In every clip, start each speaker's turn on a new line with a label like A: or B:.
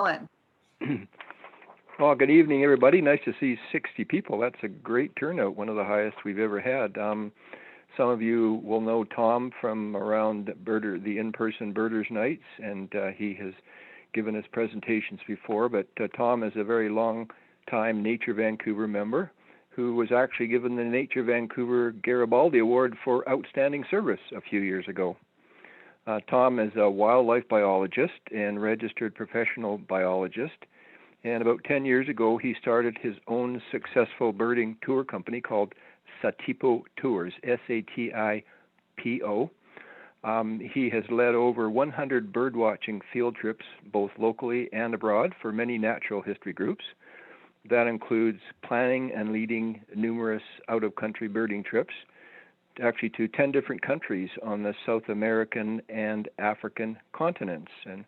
A: Colin.
B: Well, good evening, everybody. Nice to see 60 people. That's a great turnout, one of the highest we've ever had. Some of you will know Tom from around the in-person Birders Nights, and he has given us presentations before. But Tom is a very long-time Nature Vancouver member who was actually given the Nature Vancouver Garibaldi Award for Outstanding Service a few years ago. Tom is a wildlife biologist and registered professional biologist. And about 10 years ago, he started his own successful birding tour company called Satipo Tours, S-A-T-I-P-O. He has led over 100 birdwatching field trips, both locally and abroad, for many natural history groups. That includes planning and leading numerous out-of-country birding trips, actually to 10 different countries on the South American and African continents. And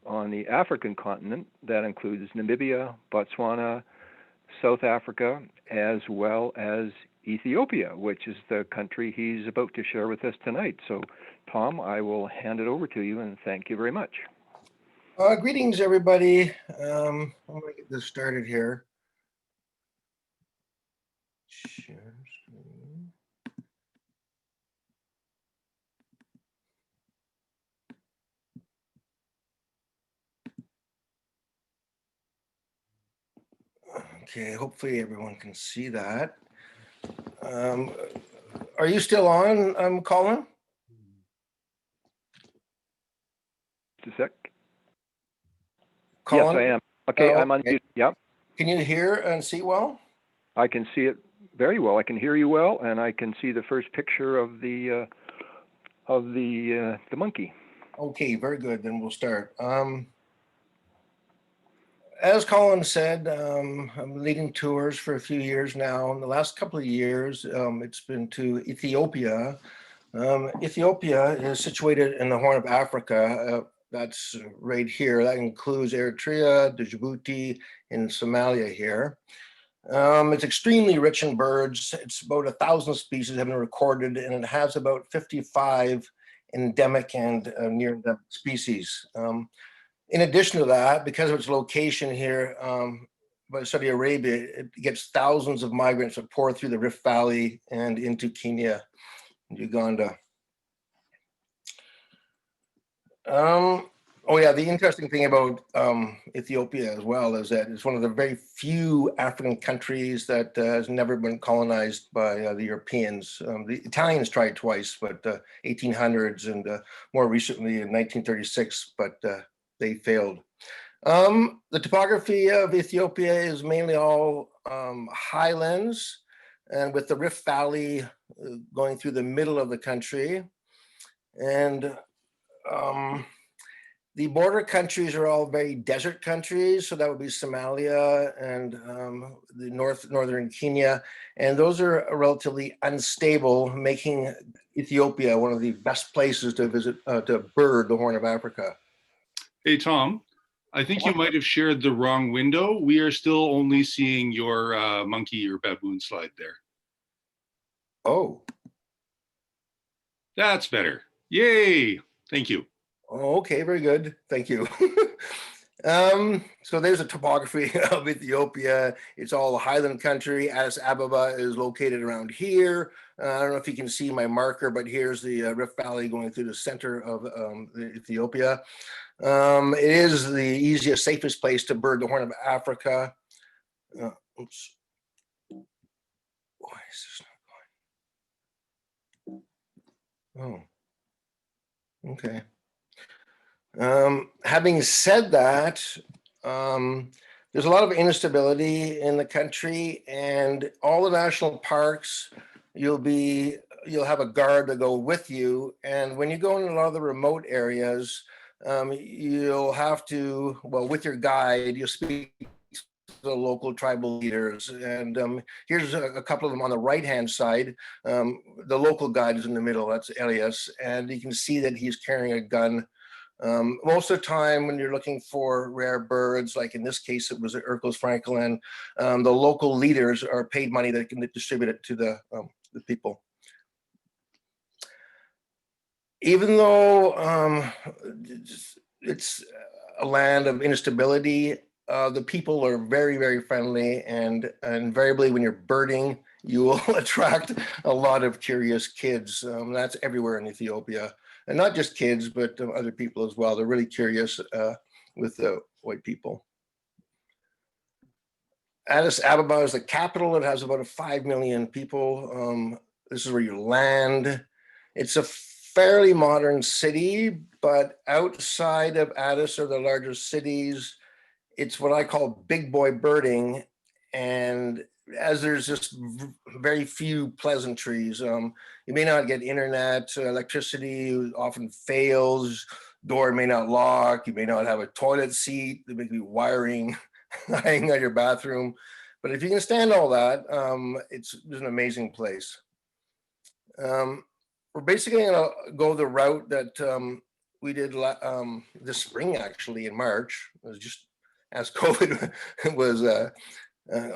B: on the African continent, that includes Namibia, Botswana, South Africa, as well as Ethiopia, which is the country he's about to share with us tonight. So, Tom, I will hand it over to you, and thank you very much.
C: Greetings, everybody. I'm going to get this started here. Share screen. Okay, hopefully everyone can see that. Are you still on, Colin?
B: Just a sec.
C: Colin?
B: Yes, I am. Okay,
C: Oh,
B: I'm on mute. Yep.
C: Can you hear and see well?
B: I can see it very well. I can hear you well, and I can see the first picture of the monkey.
C: Okay, very good. Then we'll start. As Colin said, I'm leading tours for a few years now. In the last couple of years, it's been to Ethiopia. Ethiopia is situated in the Horn of Africa. That's right here. That includes Eritrea, Djibouti, and Somalia here. It's extremely rich in birds. It's about 1,000 species have been recorded, and it has about 55 endemic and near endemic species. In addition to that, because of its location here by Saudi Arabia, it gets thousands of migrants that pour through the Rift Valley and into Kenya and Uganda. Oh yeah, the interesting thing about Ethiopia as well is that it's one of the very few African countries that has never been colonized by the Europeans. The Italians tried twice, but 1800s and more recently in 1936, but they failed. The topography of Ethiopia is mainly all highlands, and with the Rift Valley going through the middle of the country. And the border countries are all very desert countries, so that would be Somalia and the northern Kenya, and those are relatively unstable, making Ethiopia one of the best places to visit, to bird the Horn of Africa.
D: Hey, Tom, I think you might have shared the wrong window. We are still only seeing your monkey or baboon slide there.
C: Oh.
D: That's better. Yay. Thank you.
C: Oh, okay, very good. Thank you. So there's a topography of Ethiopia. It's all highland country. Addis Ababa is located around here. I don't know if you can see my marker, but here's the Rift Valley going through the center of Ethiopia. It is the easiest, safest place to bird the Horn of Africa. Oops. Why is this not going? Oh, okay. Having said that, there's a lot of instability in the country, and all the national parks, you'll have a guard to go with you. And when you go in a lot of the remote areas, you'll have to, well, with your guide, you'll speak to the local tribal leaders. And here's a couple of them on the right-hand side. The local guide is in the middle, that's Elias. And you can see that he's carrying a gun. Most of the time when you're looking for rare birds, like in this case, it was Urcos francolin, the local leaders are paid money that can distribute it to the people. Even though it's a land of instability. The people are very, very friendly, and invariably when you're birding, you will attract a lot of curious kids. That's everywhere in Ethiopia, and not just kids, but other people as well. They're really curious with the white people. Addis Ababa is the capital. It has about 5 million people. This is where you land. It's a fairly modern city, but outside of Addis are the larger cities. It's what I call big boy birding. And as there's just very few pleasantries, you may not get internet, electricity often fails, door may not lock, you may not have a toilet seat, there may be wiring hanging out your bathroom. But if you can stand all that, it's an amazing place. We're basically going to go the route that we did this spring, actually, in March. It was just as COVID was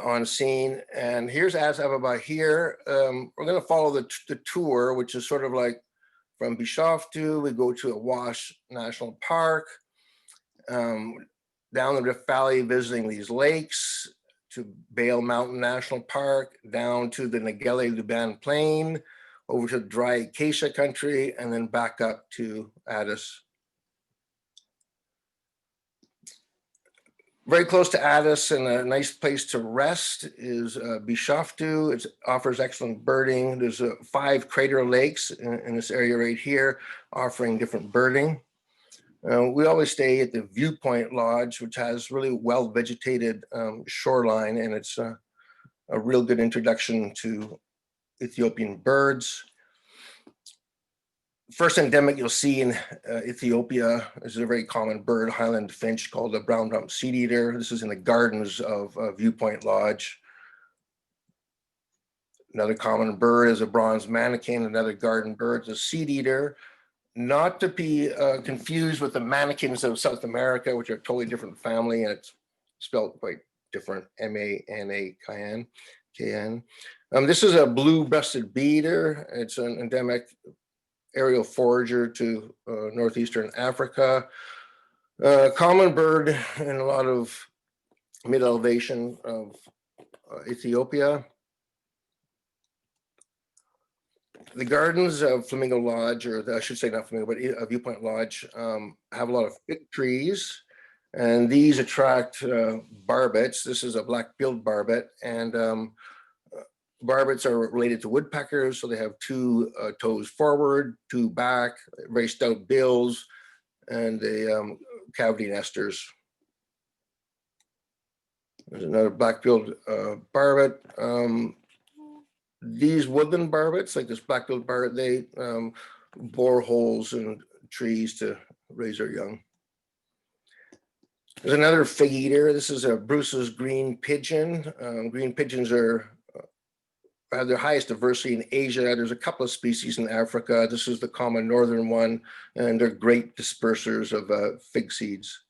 C: on scene. And here's Addis Ababa here. We're going to follow the tour, which is sort of like from Bishoftu, we go to Awash National Park, down the Rift Valley, visiting these lakes, to Bale Mountain National Park, down to the Negele-Luban Plain, over to dry acacia country, and then back up to Addis. Very close to Addis and a nice place to rest is Bishoftu. It offers excellent birding. There's 5 crater lakes in this area right here, offering different birding. We always stay at the Viewpoint Lodge, which has really well vegetated shoreline, and it's a real good introduction to Ethiopian birds. First endemic you'll see in Ethiopia is a very common bird, highland finch, called the brown rump seed eater. This is in the gardens of Viewpoint Lodge. Another common bird is a bronze manakin, another garden bird, is a seed eater. Not to be confused with the manakins of South America, which are a totally different family, and it's spelled quite different, M-A-N-A-K-N. This is a blue-breasted bee eater. It's an endemic aerial forager to northeastern Africa. Common bird in a lot of mid-elevation of Ethiopia. The gardens of Flamingo Lodge, or I should say not Flamingo, but Viewpoint Lodge, have a lot of fig trees, and these attract barbets. This is a black-billed barbet, and barbets are related to woodpeckers, so they have 2 toes forward, 2 back, very stout bills, and they cavity nesters. There's another black-billed barbet. These woodland barbets, like this black-billed barbet, they bore holes in trees to raise their young. There's another fig eater. This is a Bruce's green pigeon. Green pigeons have their highest diversity in Asia. There's a couple of species in Africa. This is the common northern one, and they're great dispersers of fig seeds.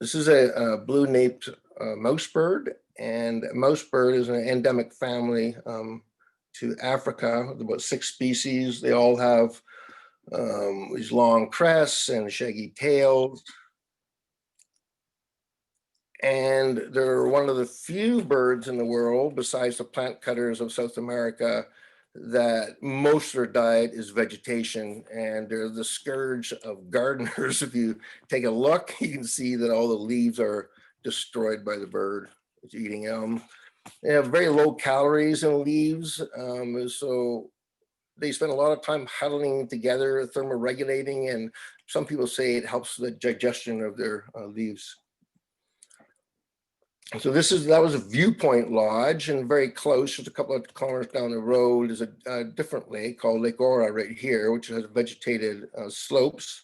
C: This is a blue-naped mouse bird, and mouse bird is an endemic family to Africa with about 6 species. They all have these long crests and shaggy tails. And they're one of the few birds in the world, besides the plant cutters of South America, that most of their diet is vegetation, and they're the scourge of gardeners. If you take a look, you can see that all the leaves are destroyed by the bird. It's eating them. They have very low calories in leaves, so they spend a lot of time huddling together, thermoregulating, and some people say it helps the digestion of their leaves. So that was a Viewpoint Lodge, and very close, just a couple of kilometers down the road, is a different lake called Lake Ora right here, which has vegetated slopes.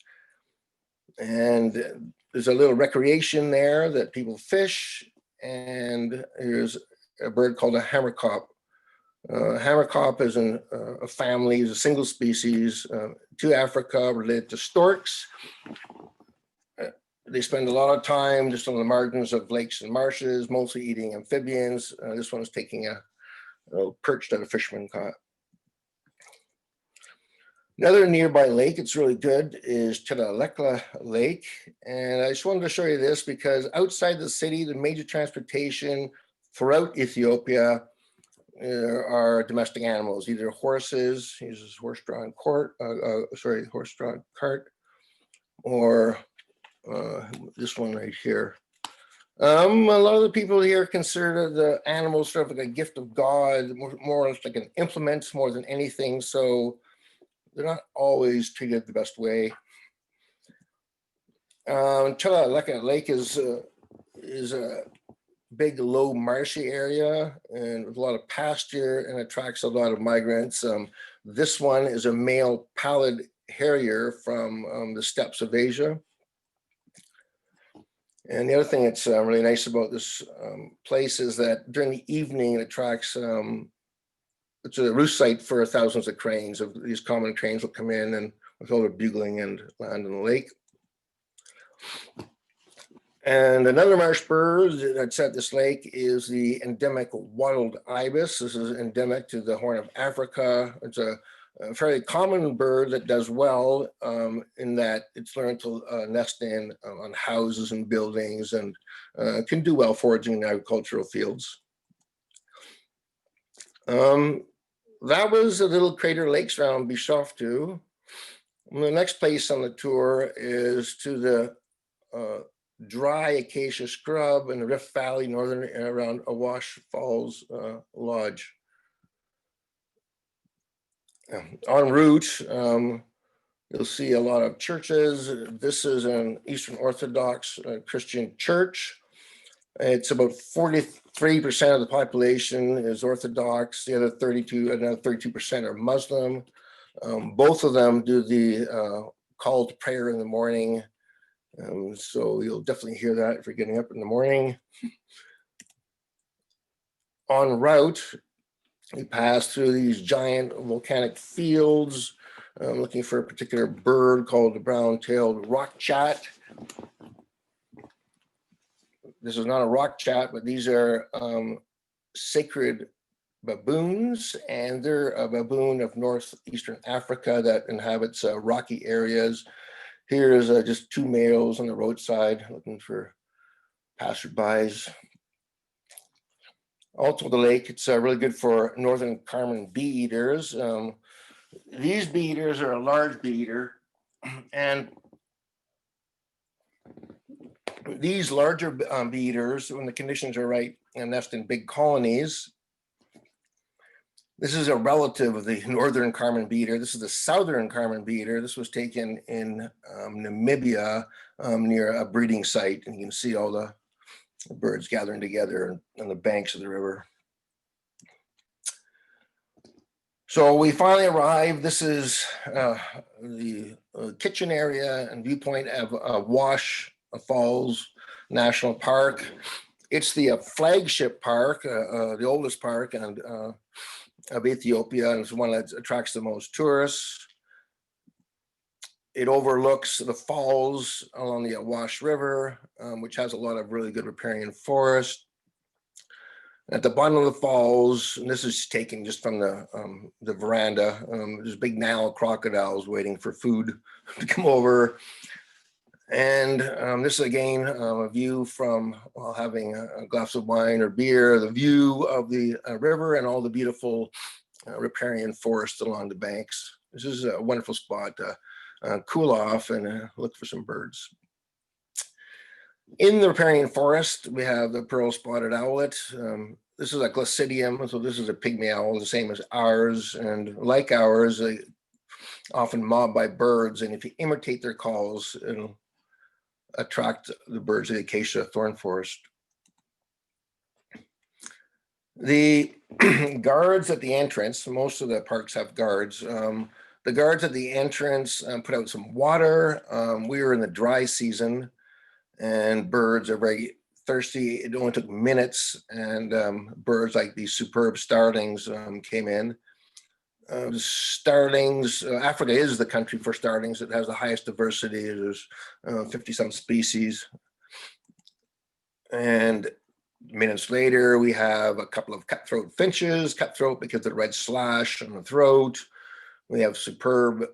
C: And there's a little recreation there that people fish, and here's a bird called a hammerkop. Hammerkop is a family, is a single species to Africa, related to storks. They spend a lot of time just on the margins of lakes and marshes, mostly eating amphibians. This one's taking a little perch that a fisherman caught. Another nearby lake, it's really good, is Chedalekla Lake. And I just wanted to show you this because outside the city, the major transportation throughout Ethiopia are domestic animals, either horses, uses horse-drawn horse-drawn cart, or this one right here. A lot of the people here consider the animals sort of like a gift of God, more or less like an implement more than anything. So they're not always treated the best way. Chedalekla Lake is a big, low, marshy area and with a lot of pasture and attracts a lot of migrants. This one is a male pallid harrier from the steppes of Asia. And the other thing that's really nice about this place is that during the evening it attracts, it's a roost site for thousands of cranes. Of these common cranes will come in and with all their bugling and land in the lake. And another marsh bird that's at this lake is the endemic wild ibis. This is endemic to the Horn of Africa. It's a fairly common bird that does well in that it's learned to nest in on houses and buildings and can do well foraging in agricultural fields. That was the little Crater Lakes around Bishoftu. The next place on the tour is to the dry acacia scrub in the Rift Valley, northern around Awash Falls Lodge. En route, you'll see a lot of churches. This is an Eastern Orthodox Christian church. It's about 43% of the population is Orthodox. The other 32% are Muslim. Both of them do the call to prayer in the morning. So you'll definitely hear that if you're getting up in the morning. En route, we pass through these giant volcanic fields, looking for a particular bird called the brown-tailed rock chat. This is not a rock chat, but these are sacred baboons, and they're a baboon of northeastern Africa that inhabits rocky areas. Here is just two males on the roadside looking for passerbys. Also the lake, it's really good for northern Carmen bee eaters. These bee eaters are a large bee eater, and these larger bee eaters, when the conditions are right, nest in big colonies. This is a relative of the northern Carmen bee eater. This is the southern Carmen bee eater. This was taken in Namibia near a breeding site, and you can see all the birds gathering together on the banks of the river. So we finally arrived. This is the kitchen area and viewpoint of Wash Falls National Park. It's the flagship park, the oldest park and of Ethiopia, and it's one that attracts the most tourists. It overlooks the falls along the Awash River, which has a lot of really good riparian forest. At the bottom of the falls, and this is taken just from the veranda, there's big Nile crocodiles waiting for food to come over. And this is again a view from while having a glass of wine or beer, the view of the river and all the beautiful riparian forest along the banks. This is a wonderful spot to cool off and look for some birds. In the riparian forest, we have the pearl spotted owlet. This is a Glacidium, so this is a pygmy owl, the same as ours, and like ours, they often mobbed by birds, and if you imitate their calls, it'll attract the birds of the acacia thorn forest. The guards at the entrance, most of the parks have guards. The guards at the entrance put out some water. We were in the dry season, and birds are very thirsty. It only took minutes, and birds like these superb starlings came in. Starlings, Africa is the country for starlings. It has the highest diversity. There's 50-some species. And minutes later, we have a couple of cutthroat finches, cutthroat because of the red slash on the throat. We have superb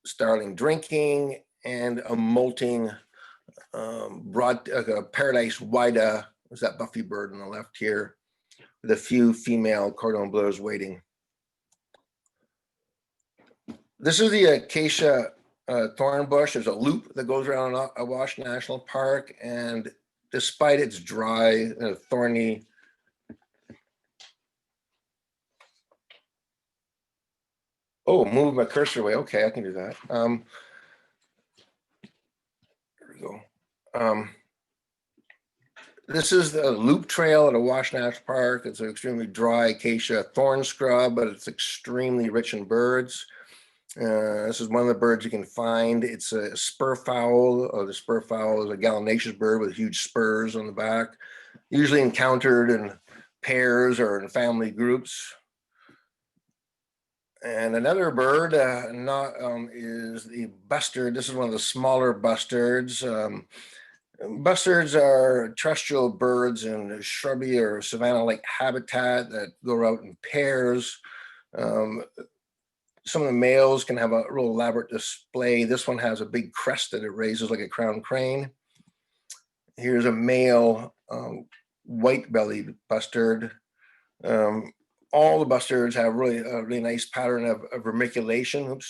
C: starling drinking, and a molting paradise wida, is that buffy bird on the left here, with a few female cordon bleus waiting. This is the acacia thorn bush. There's a loop that goes around Awash National Park, and despite its dry, thorny, oh, move my cursor away. Okay, I can do that. There we go. This is the loop trail at Awash National Park. It's an extremely dry acacia thorn scrub, but it's extremely rich in birds. This is one of the birds you can find. It's a spur fowl. The spur fowl is a gallinaceous bird with huge spurs on the back, usually encountered in pairs or in family groups. And another bird is the bustard. This is one of the smaller bustards. Bustards are terrestrial birds in shrubby or savanna-like habitat that go out in pairs. Some of the males can have a real elaborate display. This one has a big crest that it raises like a crowned crane. Here's a male white-bellied bustard. All the bustards have really a really nice pattern of vermiculation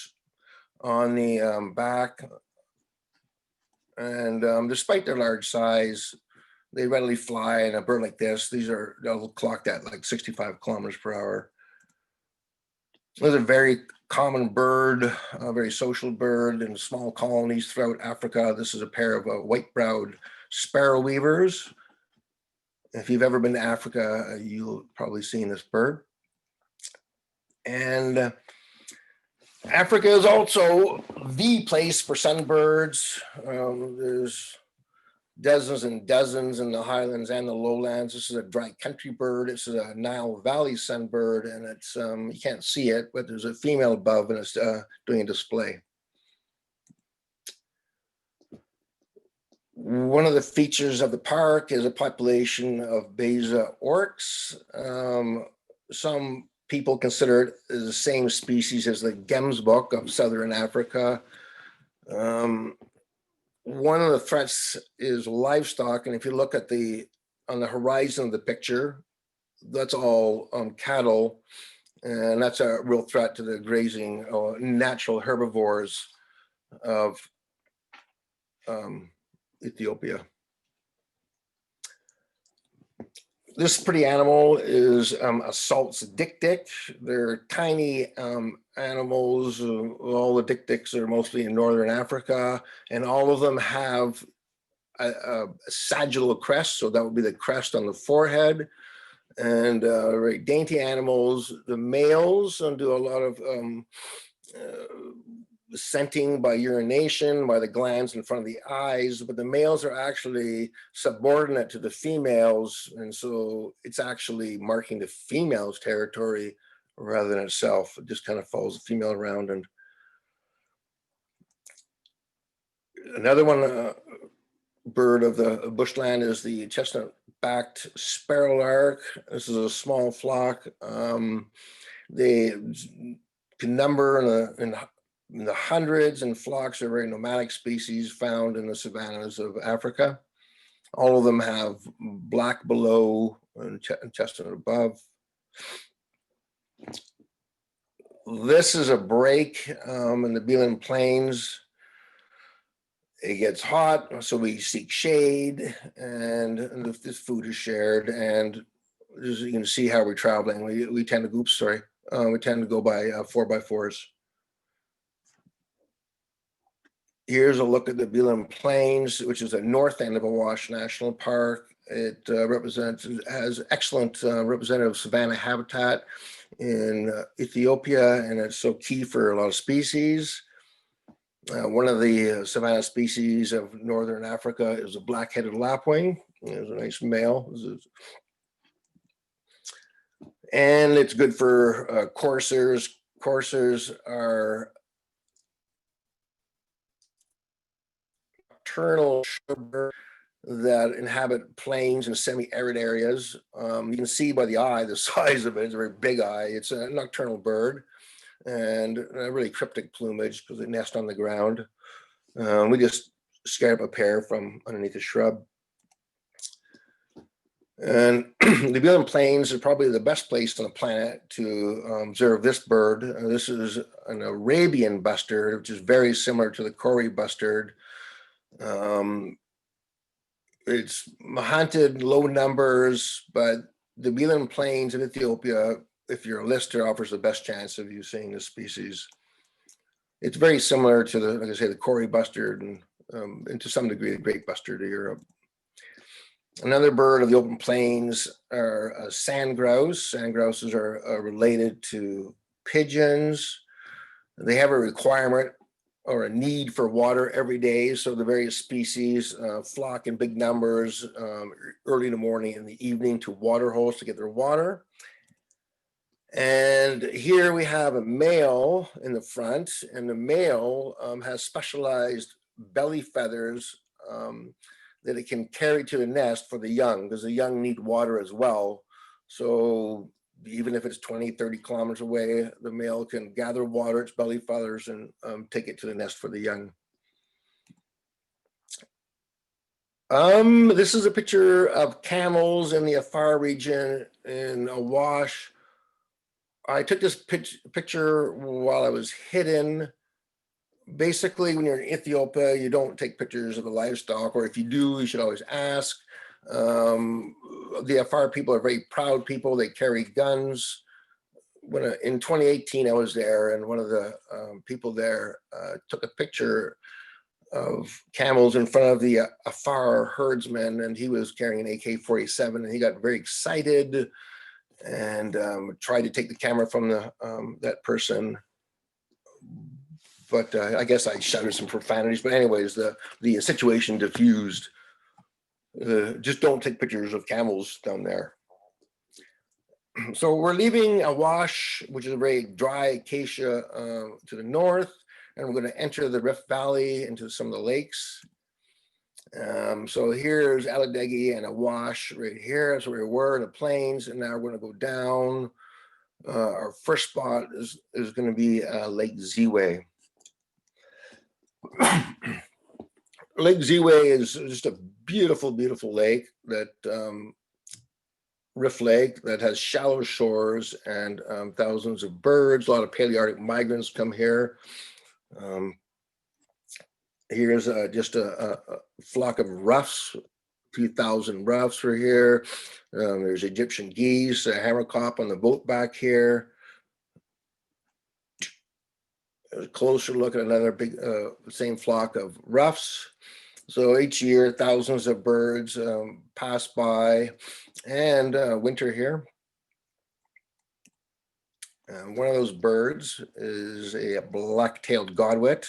C: on the back. And despite their large size, they readily fly. And a bird like this, they'll clock at like 65 kilometers per hour. It's a very common bird, a very social bird in small colonies throughout Africa. This is a pair of white-browed sparrow weavers. If you've ever been to Africa, you'll probably seen this bird. And Africa is also the place for sunbirds. There's dozens and dozens in the highlands and the lowlands. This is a dry country bird. This is a Nile Valley sunbird, and it's you can't see it, but there's a female above, and it's doing a display. One of the features of the park is a population of Beza oryx. Some people consider it as the same species as the gemsbok of southern Africa. One of the threats is livestock, and if you look at on the horizon of the picture, that's all cattle, and that's a real threat to the grazing natural herbivores of Ethiopia. This pretty animal is a Salt's dik-dik. They're tiny animals. All the dik-diks are mostly in northern Africa, and all of them have a sagittal crest, so that would be the crest on the forehead. And very dainty animals. The males do a lot of scenting by urination, by the glands in front of the eyes, but the males are actually subordinate to the females, and so it's actually marking the female's territory rather than itself. It just kind of follows the female around. And another one, bird of the bushland, is the chestnut-backed sparrowlark. This is a small flock. They can number in the hundreds, and flocks are very nomadic species found in the savannas of Africa. All of them have black below and chestnut above. This is a break in the Beelan Plains. It gets hot, so we seek shade, and this food is shared. And as you can see how we're traveling, we tend to we tend to go by 4x4s. Here's a look at the Beelan Plains, which is the north end of Awash National Park. It has excellent representative savanna habitat in Ethiopia, and it's so key for a lot of species. One of the savanna species of northern Africa is a black-headed lapwing. There's a nice male. And it's good for coursers. Coursers are nocturnal birds that inhabit plains and semi-arid areas. You can see by the eye, the size of it. It's a very big eye. It's a nocturnal bird. and really cryptic plumage because they nest on the ground. We just scared up a pair from underneath a shrub. And the Belizean Plains is probably the best place on the planet to observe this bird. This is an Arabian bustard, which is very similar to the Kori bustard. It's hunted low numbers, but the Belizean Plains in Ethiopia, if you're a lister, offers the best chance of you seeing this species. It's very similar to the, like I say, the Kori bustard and to some degree the great bustard of Europe. Another bird of the open plains are sand grouse. Sand grouses are related to pigeons. They have a requirement or a need for water every day. So the various species flock in big numbers early in the morning and the evening to water holes to get their water. And here we have a male in the front, and the male has specialized belly feathers that it can carry to the nest for the young, because the young need water as well. So even if it's 20, 30 kilometers away, the male can gather water, its belly feathers, and take it to the nest for the young. This is a picture of camels in the Afar region in Awash. I took this picture while I was hidden. Basically, when you're in Ethiopia, you don't take pictures of the livestock, or if you do, you should always ask. The Afar people are very proud people. They carry guns. In 2018, I was there, and one of the people there took a picture of camels in front of the Afar herdsman, and he was carrying an AK-47, and he got very excited and tried to take the camera from that person. But I guess I shouted some profanities. But anyways, the situation diffused. Just don't take pictures of camels down there. So we're leaving Awash, which is a very dry acacia to the north, and we're going to enter the Rift Valley into some of the lakes. So here's Aladegi and Awash right here. That's where we were in the plains, and now we're going to go down. Our first spot is going to be Lake Ziwe. Lake Ziwe is just a beautiful, beautiful lake, that Rift Lake, that has shallow shores and thousands of birds. A lot of palearctic migrants come here. Here's just a flock of ruffs. A few thousand ruffs are here. There's Egyptian geese, a hammercop on the boat back here. A closer look at another big, same flock of ruffs. So each year, thousands of birds pass by, and winter here. One of those birds is a black-tailed godwit.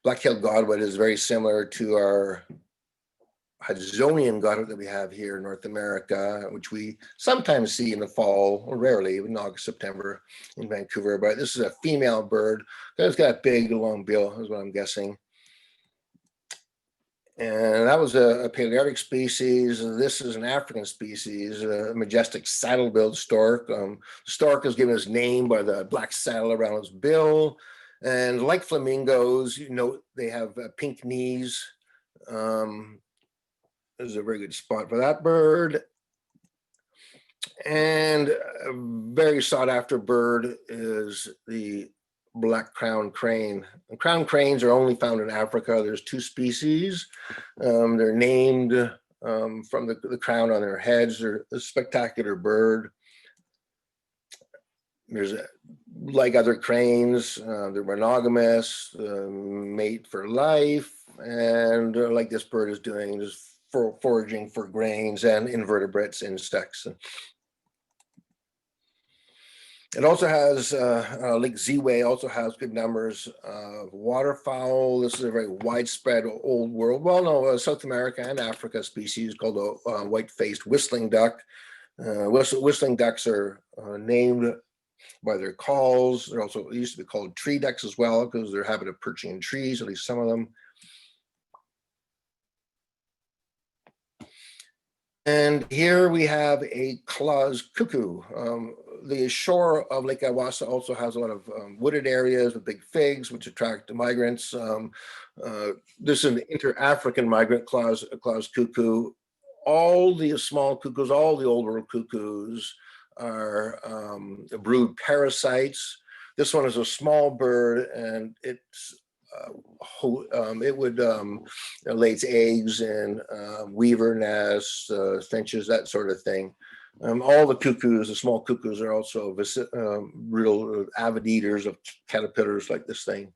C: Black-tailed godwit is very similar to our Hudsonian godwit that we have here in North America, which we sometimes see in the fall, or rarely, in August, September in Vancouver. But this is a female bird that's got a big, long bill, is what I'm guessing. And that was a palearctic species. This is an African species, a majestic saddle-billed stork. The stork is given its name by the black saddle around its bill. And like flamingos, you know, they have pink knees. This is a very good spot for that bird. And a very sought after bird is the black crowned crane. And crowned cranes are only found in Africa. There's two species. They're named from the crown on their heads. They're a spectacular bird. There's like other cranes, they're monogamous, mate for life, and like this bird is doing, just foraging for grains and invertebrates, insects. It also has, Lake Ziwe also has good numbers of waterfowl. This is a very widespread old world, South America and Africa species called a white-faced whistling duck. Whistling ducks are named by their calls. They're also used to be called tree ducks as well, because they're habit of perching in trees, at least some of them. And here we have a Claus cuckoo. the shore of Lake Awassa also has a lot of wooded areas with big figs, which attract the migrants. This is an inter-African migrant clause cuckoo. All the small cuckoos, all the old world cuckoos are brood parasites. This one is a small bird, and it's it lays eggs in weaver nests, finches, that sort of thing. All the cuckoos, the small cuckoos, are also real avid eaters of caterpillars like this thing.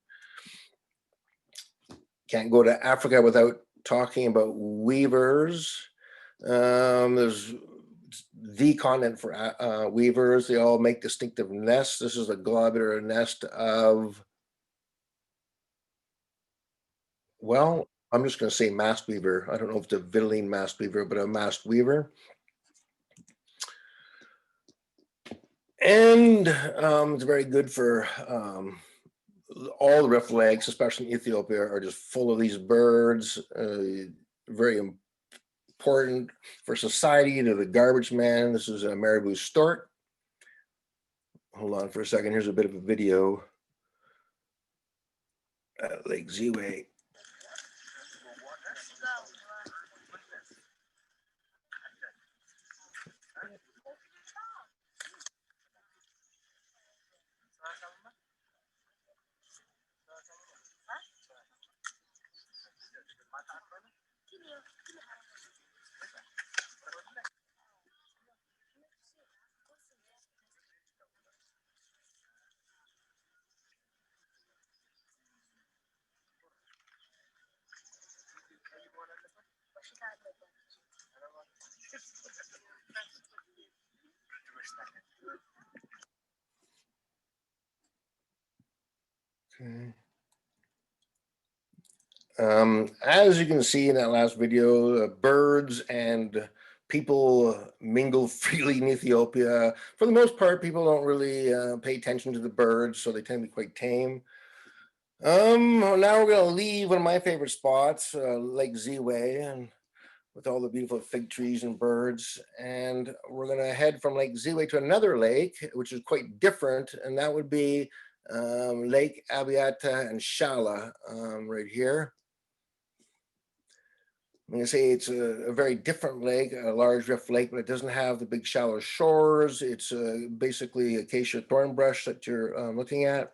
C: Can't go to Africa without talking about weavers. There's the continent for weavers. They all make distinctive nests. This is a globular nest of, well, I'm just going to say mast weaver. I don't know if it's a vitelline mast weaver, but a mast weaver. And it's very good for all the rift lakes, especially in Ethiopia, are just full of these birds. Very important for society, to the garbage man. This is a marabou stork. Hold on for a second. Here's a bit of a video at Lake Ziwe. Okay. As you can see in that last video, birds and people mingle freely in Ethiopia. For the most part, people don't really pay attention to the birds, so they tend to be quite tame. Now we're going to leave one of my favorite spots, Lake Ziwe, and with all the beautiful fig trees and birds. And we're going to head from Lake Ziwe to another lake, which is quite different, and that would be Lake Abiata and Shala right here. I'm going to say it's a very different lake, a large rift lake, but it doesn't have the big shallow shores. It's basically acacia thorn brush that you're looking at.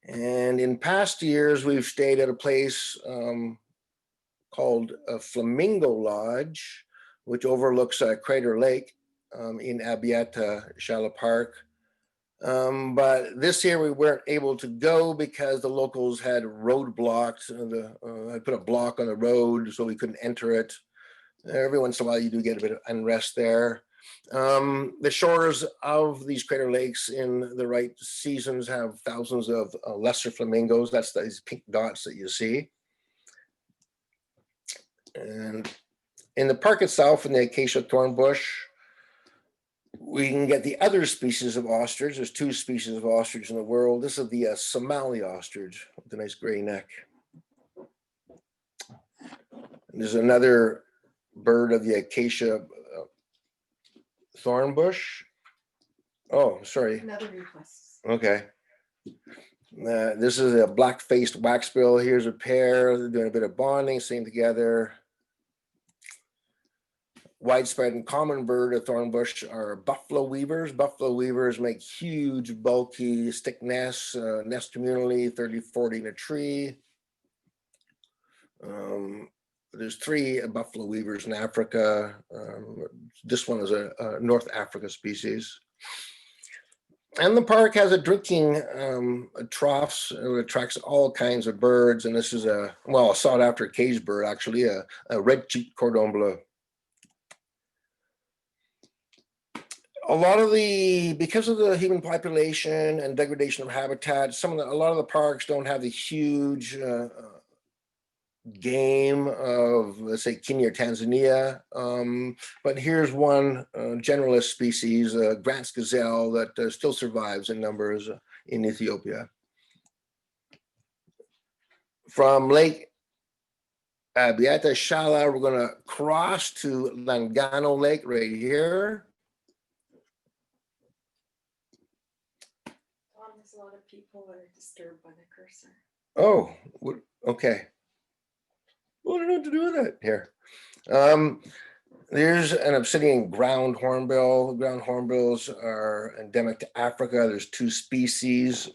C: And in past years, we've stayed at a place called a Flamingo Lodge, which overlooks Crater Lake in Abiata Shala Park. But this year we weren't able to go because the locals had roadblocks. I put a block on the road so we couldn't enter it. Every once in a while you do get a bit of unrest there. The shores of these crater lakes in the right seasons have thousands of lesser flamingos. That's these pink dots that you see. And in the park itself, in the acacia thorn bush, we can get the other species of ostrich. There's two species of ostrich in the world. This is the Somali ostrich with a nice gray neck. And there's another bird of the acacia thorn bush. Oh, sorry.
A: Another request.
C: Okay. This is a black-faced waxbill. Here's a pair. They're doing a bit of bonding, staying together. Widespread and common bird of thorn bush are buffalo weavers. Buffalo weavers make huge, bulky stick nests, nest communally, 30, 40 in a tree. There's 3 buffalo weavers in Africa. This one is a North Africa species. And the park has a drinking troughs. It attracts all kinds of birds. And this is a sought after cage bird, actually, a red-cheeked cordon bleu. A lot of because of the human population and degradation of habitat, a lot of the parks don't have the huge game of, let's say, Kenya or Tanzania. But here's one generalist species, Grant's gazelle, that still survives in numbers in Ethiopia. From Lake Abiata Shala, we're going to cross to Langano Lake right here.
A: people are disturbed by the cursor.
C: Oh, okay. Well, I don't know what to do with that here. There's an obsidian ground hornbill. Ground hornbills are endemic to Africa. There's 2 species.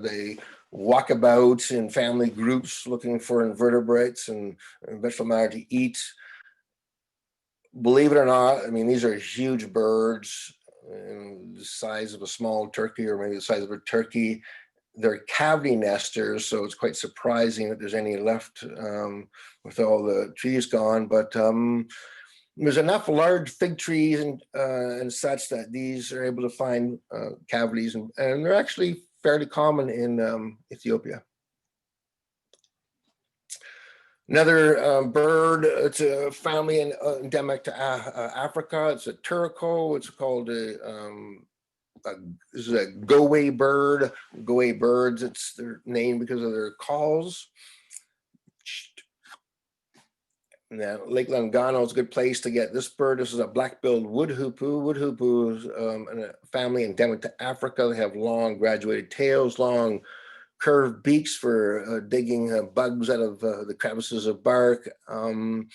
C: They walk about in family groups looking for invertebrates and vegetable matter to eat. Believe it or not, I mean, these are huge birds, the size of a small turkey or maybe the size of a turkey. They're cavity nesters, so it's quite surprising that there's any left with all the trees gone. But there's enough large fig trees and such that these are able to find cavities, and they're actually fairly common in Ethiopia. Another bird, it's a family endemic to Africa. It's a turaco. It's called this is a go-away bird. Go-away birds, it's their name because of their calls. Now, Lake Lungano is a good place to get this bird. This is a black-billed wood hoopoe. Wood hoopoe is a family endemic to Africa. They have long graduated tails, long curved beaks for digging bugs out of the crevices of bark. And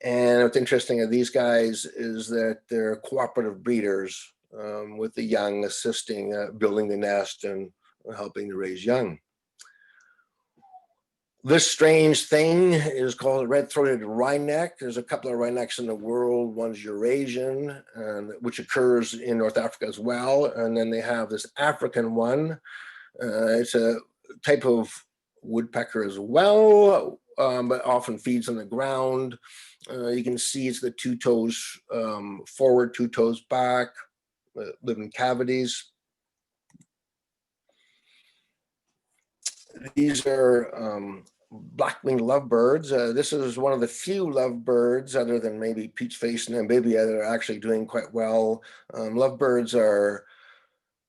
C: what's interesting of these guys is that they're cooperative breeders, with the young assisting building the nest and helping to raise young. This strange thing is called a red-throated wryneck. There's a couple of wrynecks in the world. One's Eurasian, which occurs in North Africa as well. And then they have this African one. It's a type of woodpecker as well, but often feeds on the ground. You can see it's the 2 toes forward, 2 toes back, live in cavities. These are black-winged lovebirds. This is one of the few lovebirds, other than maybe peach-faced and amphibia, that are actually doing quite well. Lovebirds are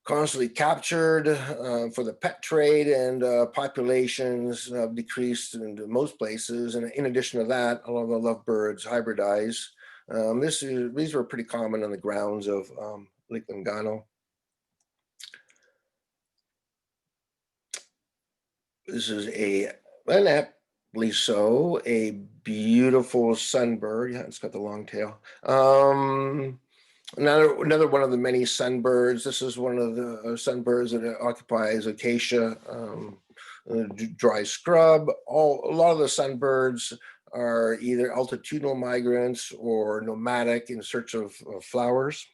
C: constantly captured for the pet trade, and populations have decreased in most places. And in addition to that, a lot of the lovebirds hybridize. These were pretty common on the grounds of Lake Lungano. This is inaptly so, a beautiful sunbird. Yeah, it's got the long tail. Another one of the many sunbirds. This is one of the sunbirds that occupies acacia, dry scrub. A lot of the sunbirds are either altitudinal migrants or nomadic in search of flowers.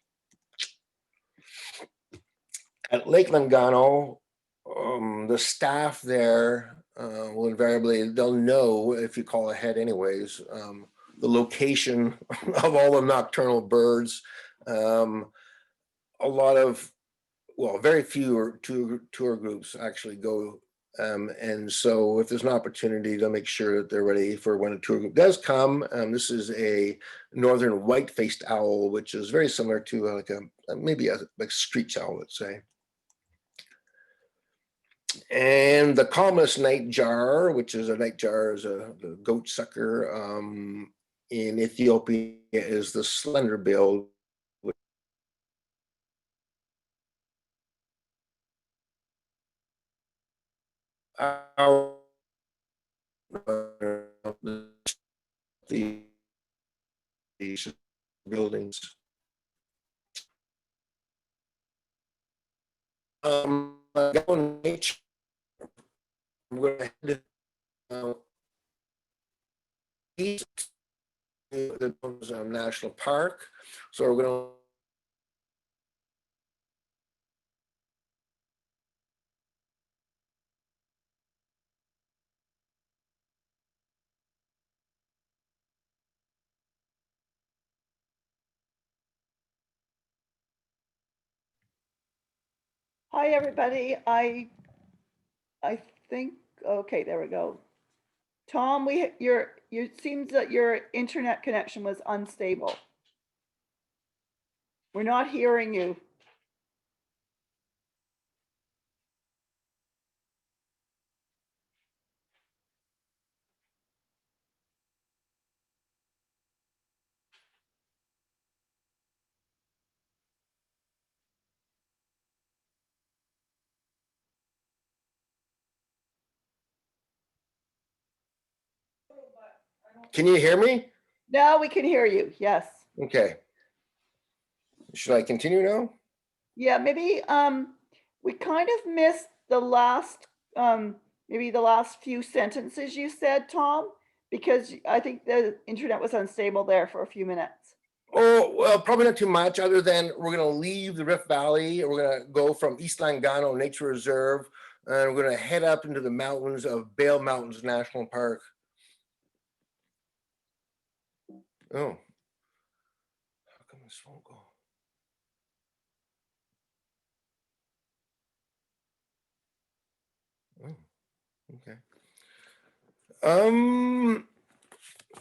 C: At Lake Lungano, the staff there will invariably, they'll know if you call ahead anyways, the location of all the nocturnal birds. A lot of, well, very few tour groups actually go. And so if there's an opportunity, they'll make sure that they're ready for when a tour group does come. This is a northern white-faced owl, which is very similar to maybe a screech owl, let's say. And the commonest nightjar, which is a nightjar, is a goat sucker in Ethiopia, is the slender-billed. These buildings. Nature, we're going to head east to the national park. So we're going
E: Hi, everybody. I think, okay, there we go. Tom, it seems that your internet connection was unstable. We're not hearing you.
C: Can you hear me?
E: Now we can hear you. Yes.
C: Okay. Should I continue now?
E: Yeah, maybe we kind of missed the last maybe the last few sentences you said, Tom, because I think the internet was unstable there for a few minutes.
C: Oh, well, probably not too much, other than we're going to leave the Rift Valley. We're going to go from East Langano Nature Reserve, and we're going to head up into the mountains of Bale Mountains National Park. Oh, how come this won't go? Oh, okay.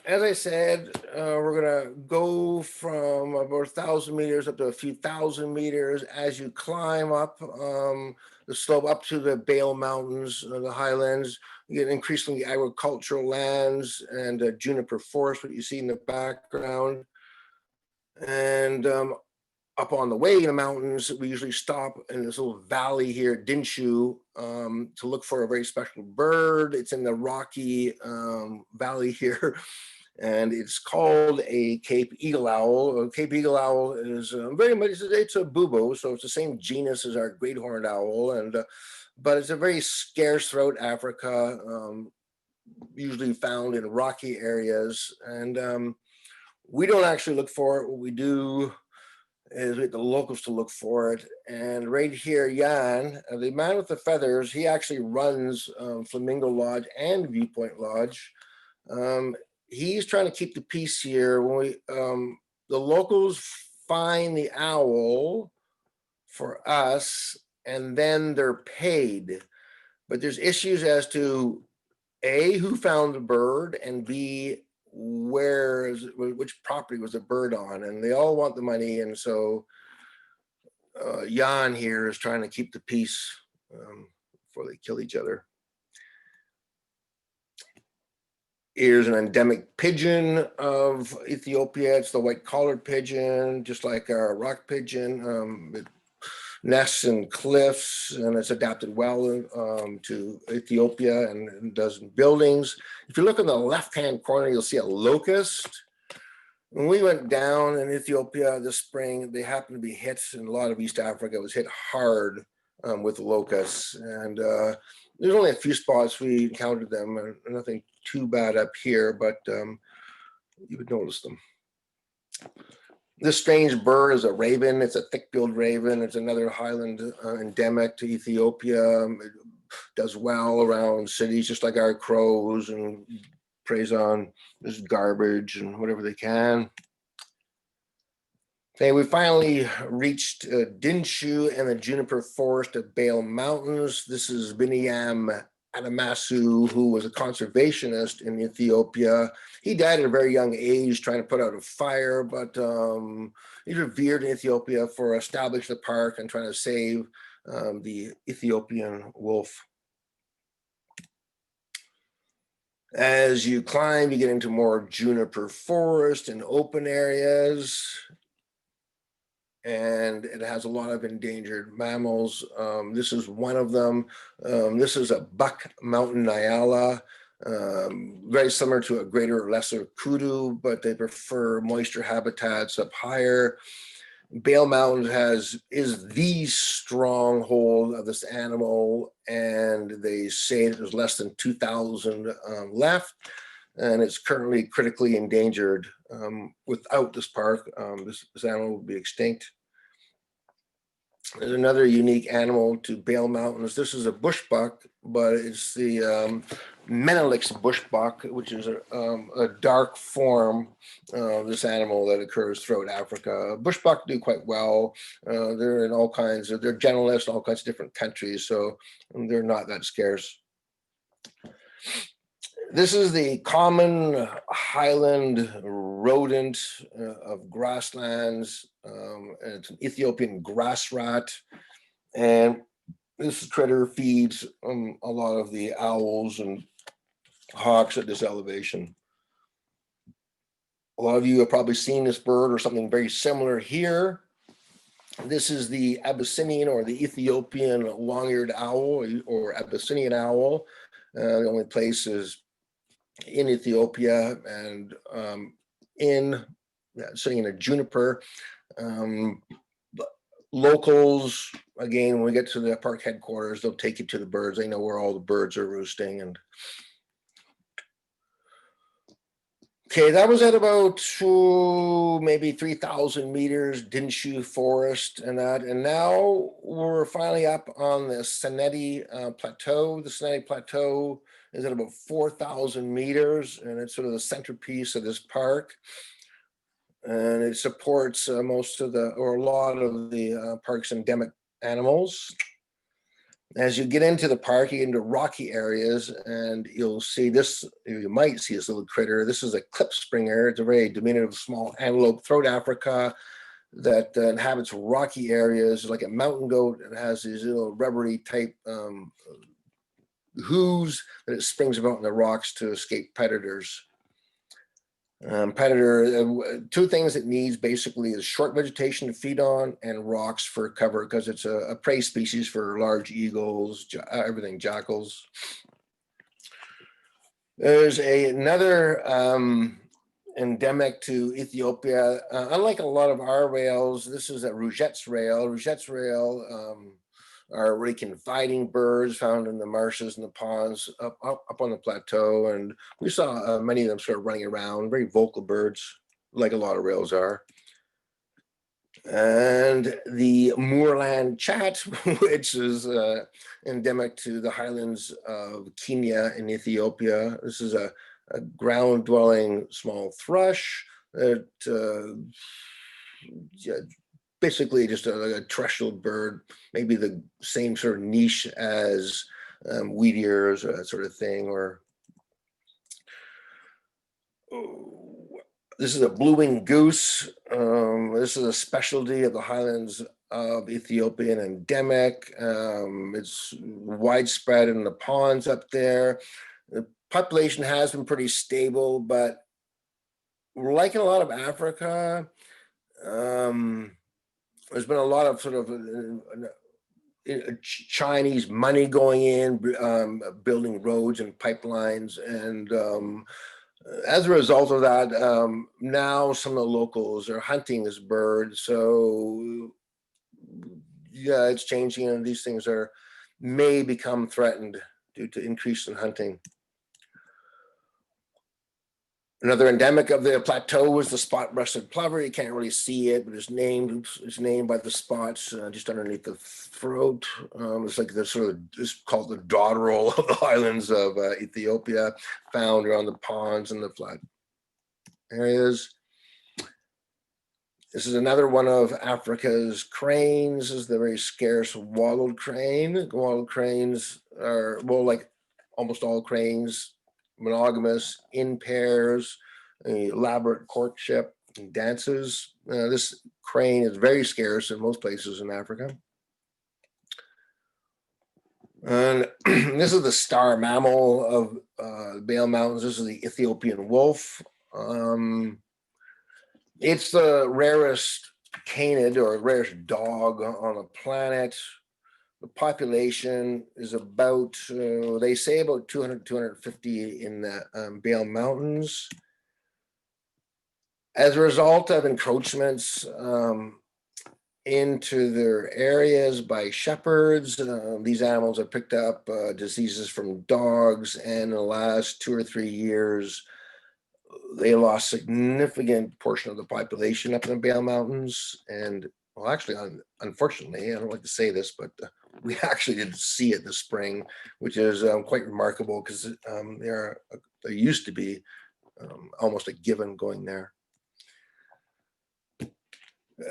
C: As I said, we're gonna go from about 1,000 meters up to a few thousand meters as you climb up the slope up to the Bale Mountains, the highlands. You get increasingly agricultural lands and juniper forest, what you see in the background. And up on the way in the mountains, we usually stop in this little valley here, Dinshu, to look for a very special bird. It's in the rocky valley here, and it's called a Cape Eagle Owl. A Cape Eagle Owl is very much, it's a bubo, so it's the same genus as our great horned owl, and but it's a very scarce throughout Africa, usually found in rocky areas, and we don't actually look for it. What we do is we get the locals to look for it. And right here, Jan, the man with the feathers, he actually runs Flamingo Lodge and Viewpoint Lodge. He's trying to keep the peace here. When we, the locals find the owl for us, and then they're paid. But there's issues as to A, who found the bird, and B, which property was the bird on, and they all want the money. And so Jan here is trying to keep the peace before they kill each other. Here's an endemic pigeon of Ethiopia. It's the white-collared pigeon, just like our rock pigeon. It nests in cliffs, and it's adapted well to Ethiopia and does in buildings. If you look in the left-hand corner, you'll see a locust. When we went down in Ethiopia this spring, they happened to be hit, and a lot of East Africa was hit hard with locusts. And there's only a few spots we encountered them, nothing too bad up here, but you would notice them. This strange bird is a raven. It's a thick-billed raven. It's another highland endemic to Ethiopia. It does well around cities, just like our crows, and preys on this garbage and whatever they can. Okay, we finally reached Dinshu and the juniper forest of Bale Mountains. This is Biniam Adamasu, who was a conservationist in Ethiopia. He died at a very young age trying to put out a fire, but he's revered in Ethiopia for establishing the park and trying to save the Ethiopian wolf. As you climb, you get into more juniper forest and open areas, and it has a lot of endangered mammals. This is one of them. This is a buck mountain nyala, very similar to a greater or lesser kudu, but they prefer moisture habitats up higher. Bale Mountains is the stronghold of this animal, and they say there's less than 2,000 left, and it's currently critically endangered. Without this park, this animal would be extinct. There's another unique animal to Bale Mountains. This is a bushbuck, but it's the Menelix bushbuck, which is a dark form of this animal that occurs throughout Africa. Bushbuck do quite well. They're in all kinds of, they're generalists in all kinds of different countries, so they're not that scarce. This is the common highland rodent of grasslands. And it's an Ethiopian grass rat. And this critter feeds a lot of the owls and hawks at this elevation. A lot of you have probably seen this bird or something very similar here. This is the Abyssinian or the Ethiopian long-eared owl or Abyssinian owl. The only place is in Ethiopia and sitting in a juniper. But locals, again, when we get to the park headquarters, they'll take you to the birds. They know where all the birds are roosting. And okay, that was at about maybe 3,000 meters, Dinshu Forest and that. And now we're finally up on the Saneti Plateau. The Saneti Plateau is at about 4,000 meters, and it's sort of the centerpiece of this park. And it supports most of the, or a lot of the park's endemic animals. As you get into the park, you get into rocky areas, and you'll see this, you might see this little critter. This is a klipspringer. It's a very diminutive small antelope throughout Africa that inhabits rocky areas, like a mountain goat. It has these little rubbery type hooves that it springs about in the rocks to escape predators. Two things it needs basically is short vegetation to feed on and rocks for cover, because it's a prey species for large eagles, everything, jackals. There's another endemic to Ethiopia. Unlike a lot of our rails, this is a richest rail. Richest rail are really confiding birds found in the marshes and the ponds up on the plateau. And we saw many of them sort of running around, very vocal birds, like a lot of rails are. And the moorland chat, which is endemic to the highlands of Kenya in Ethiopia. This is a ground-dwelling small thrush that basically just a terrestrial bird, maybe the same sort of niche as wheat ears or that sort of thing. Or this is a blue-winged goose. This is a specialty of the highlands of Ethiopia and endemic. It's widespread in the ponds up there. The population has been pretty stable, but like in a lot of Africa, there's been a lot of sort of Chinese money going in, building roads and pipelines. And as a result of that, now some of the locals are hunting this bird. So yeah, it's changing, and these things may become threatened due to increase in hunting. Another endemic of the plateau is the spot-breasted plover. You can't really see it, but it's named by the spots just underneath the throat. It's like it's called the dotterel of the highlands of Ethiopia, found around the ponds and the flat areas. This is another one of Africa's cranes. This is the very scarce wattled crane. Wattled cranes are, well, like almost all cranes, monogamous, in pairs, elaborate courtship and dances. This crane is very scarce in most places in Africa. And this is the star mammal of the Bale Mountains. This is the Ethiopian wolf. It's the rarest canid or rarest dog on the planet. The population is about, they say about 200, 250 in the Bale Mountains. As a result of encroachments into their areas by shepherds, these animals have picked up diseases from dogs, and in the last 2 or 3 years, they lost a significant portion of the population up in the Bale Mountains. And well, actually, unfortunately, I don't like to say this, but we actually did see it this spring, which is quite remarkable, because there used to be almost a given going there.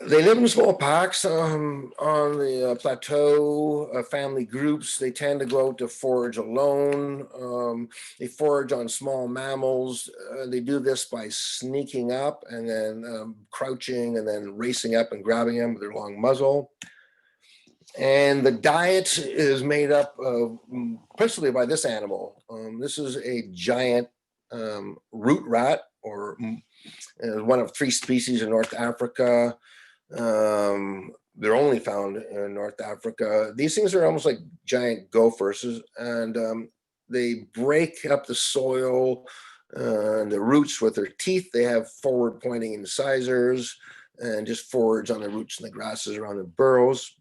C: They live in small packs on the plateau, family groups. They tend to go out to forage alone. They forage on small mammals. They do this by sneaking up and then crouching and then racing up and grabbing them with their long muzzle. And the diet is made up of principally by this animal. This is a giant root rat, or one of 3 species in North Africa. They're only found in North Africa. These things are almost like giant gophers, and they break up the soil The roots with their teeth, they have forward pointing incisors and just forwards on the roots and the grasses around the burrows.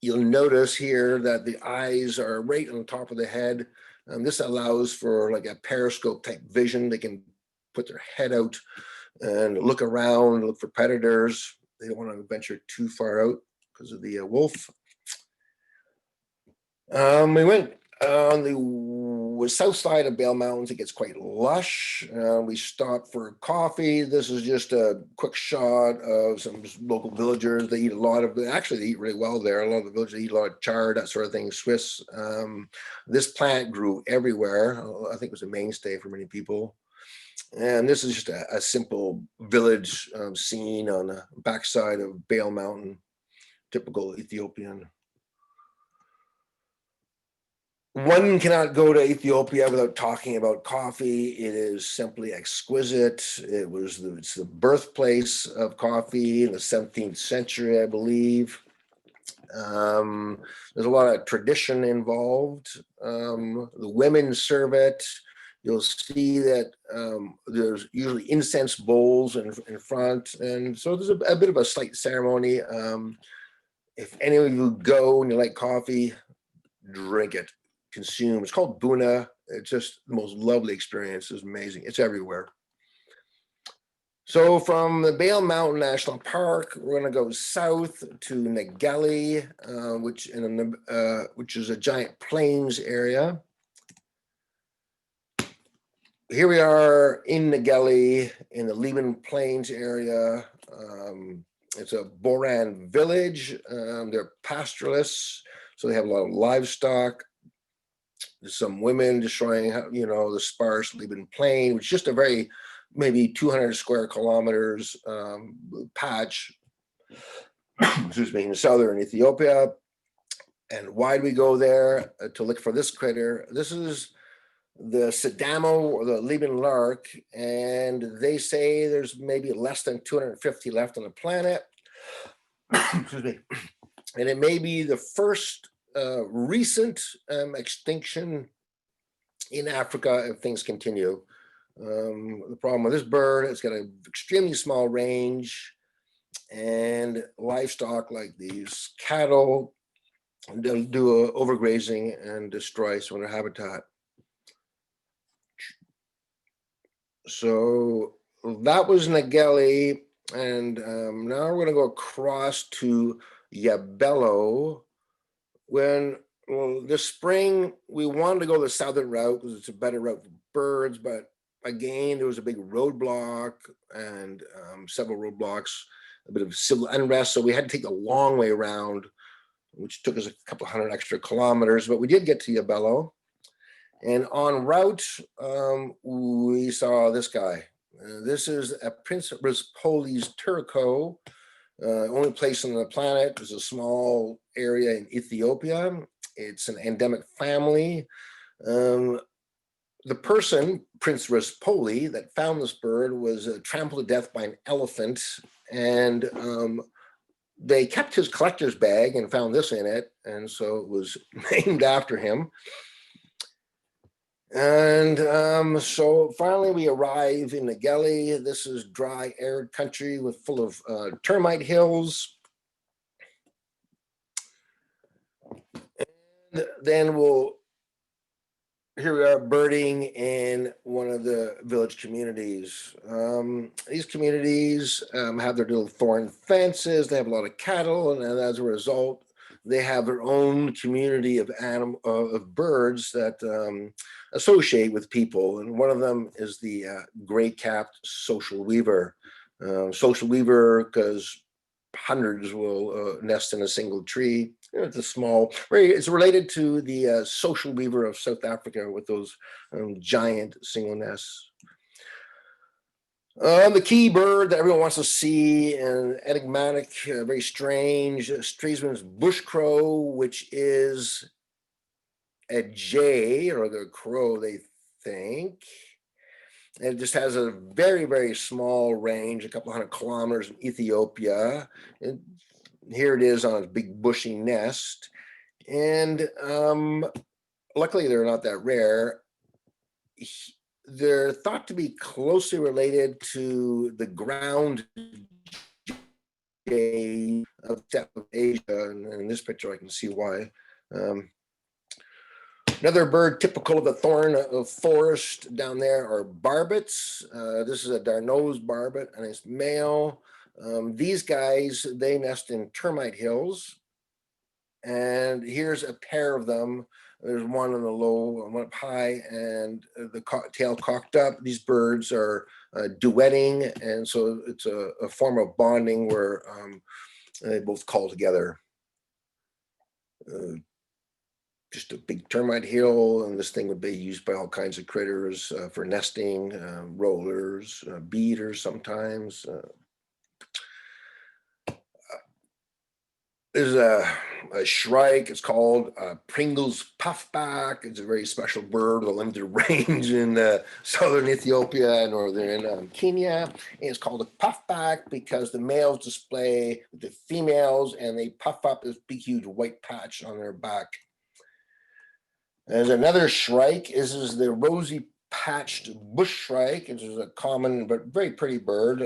C: You'll notice here that the eyes are right on top of the head. This allows for like a periscope type vision. They can put their head out and look around, look for predators. They don't want to venture too far out because of the wolf. We went on the south side of Bale Mountains. It gets quite lush. We stopped for coffee. This is just a quick shot of some local villagers. They eat a lot of, actually they eat really well there. A lot of the villagers eat a lot of chard, that sort of thing, Swiss. This plant grew everywhere. I think it was a mainstay for many people. And this is just a simple village scene on the backside of Bale Mountain, typical Ethiopian. One cannot go to Ethiopia without talking about coffee. It is simply exquisite. It's the birthplace of coffee in the 17th century, I believe. There's a lot of tradition involved. The women serve it. You'll see that there's usually incense bowls in front. And so there's a bit of a slight ceremony. If any of you go and you like coffee, drink it. Consume. It's called Buna. It's just the most lovely experience. It's amazing. It's everywhere. So from the Bale Mountain National Park, we're going to go south to Nageli, which is a giant plains area. Here we are in Nageli in the Lebanon Plains area. It's a Boran village. They're pastoralists, so they have a lot of livestock. There's some women just showing how, the sparse Lebanon plain, which is just a very, maybe 200 square kilometers patch, excuse me, in southern Ethiopia. And why do we go there? To look for this critter. This is the Sidamo, or the Lebanon lark, and they say there's maybe less than 250 left on the planet. Excuse me. And it may be the first recent extinction in Africa if things continue. The problem with this bird, it's got an extremely small range, and livestock like these cattle, they'll do overgrazing and destroy some of their habitat. So that was Nageli, and now we're going to go across to Yabelo. This spring, we wanted to go the southern route because it's a better route for birds, but again, there was a big roadblock and several roadblocks, a bit of civil unrest, so we had to take the long way around, which took us a couple hundred extra kilometers, but we did get to Yabelo. And en route, we saw this guy. This is a Prince Rispoli's turco, only place on the planet. There's a small area in Ethiopia. It's an endemic family. The person, Prince Rispoli, that found this bird was trampled to death by an elephant, and they kept his collector's bag and found this in it, and so it was named after him. And so finally we arrive in Nageli. This is dry, arid country full of termite hills. And then here we are birding in one of the village communities. These communities have their little thorn fences. They have a lot of cattle, and as a result, they have their own community of birds that associate with people. And one of them is the gray-capped social weaver. Social weaver because hundreds will nest in a single tree. It's a small, it's related to the social weaver of South Africa with those giant single nests. The key bird that everyone wants to see, and enigmatic, very strange, Streseman's bush crow, which is a jay or the crow, they think. And it just has a very, very small range, a couple hundred kilometers in Ethiopia. And here it is on a big bushy nest. And luckily, they're not that rare. they're thought to be closely related to the ground jay of steppe of Asia, and in this picture I can see why. Another bird typical of the thorn forest down there are barbets. This is a Darnose barbet, and it's male. These guys, they nest in termite hills. And here's a pair of them. There's one on the low, one up high, and the tail cocked up. These birds are duetting, and so it's a form of bonding where they both call together. Just a big termite hill, and this thing would be used by all kinds of critters for nesting, rollers, beaters sometimes. There's a shrike. It's called Pringle's puffback. It's a very special bird with a limited range in southern Ethiopia and northern Kenya. And it's called a puffback because the males display the females, and they puff up this big, huge white patch on their back. There's another shrike. This is the rosy patched bush shrike. This is a common but very pretty bird.